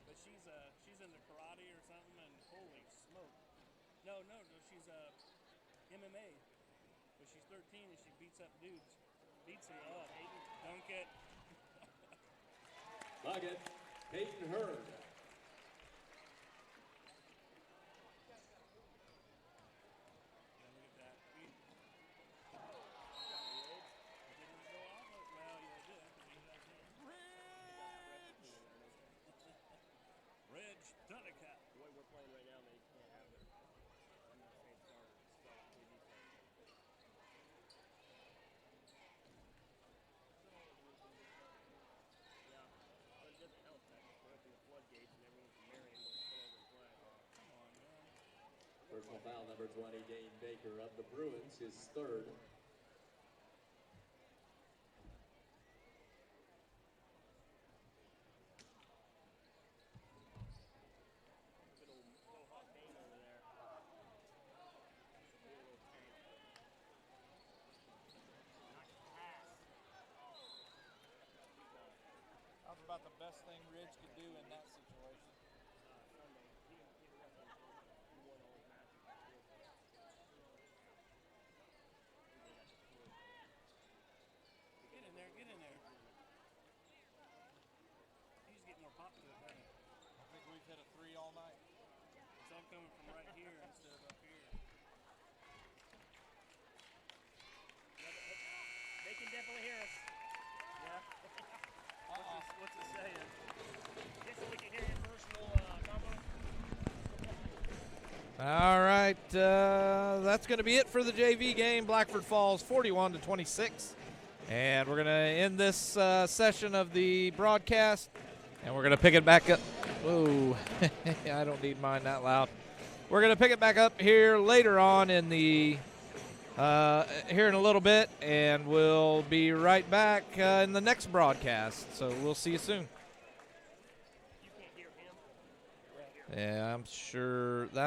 E: But she's into karate or something, and holy smoke. No, she's MMA. But she's 13 and she beats up dudes. Beats them up. Dunk it.
H: Baget Peyton Hurd.
E: Yeah, look at that. Didn't go off. Well, yeah, it did. 'Cause he got hit. Reg Dunica.
F: The way we're playing right now, they can't have it. I'm not saying start TV play. Yeah, but it doesn't help that we're opening the floodgates and everyone from Marion wants to come over and play.
E: Come on, man.
H: Personal foul number 20, Dane Baker of the Bruins, his third.
F: Good old Mohawk Dane over there. Good little tank. Nice pass.
G: That's about the best thing Ridge could do in that situation.
F: Sunday, he won all his matches.
E: Get in there, get in there. He's getting more pop to it, doesn't he?
G: I think we've hit a 3 all night.
E: It's all coming from right here instead of up here.
F: They can definitely hear us.
E: Yeah. What's it saying?
F: Just so we can hear your personal combo.
A: All right, that's going to be it for the JV game. Blackford falls 41-26, and we're going to end this session of the broadcast, and we're going to pick it back up. Whoa, I don't need mine that loud. We're going to pick it back up here later on in the here in a little bit, and we'll be right back in the next broadcast. So we'll see you soon.
F: You can't hear him.
A: Yeah, I'm sure that.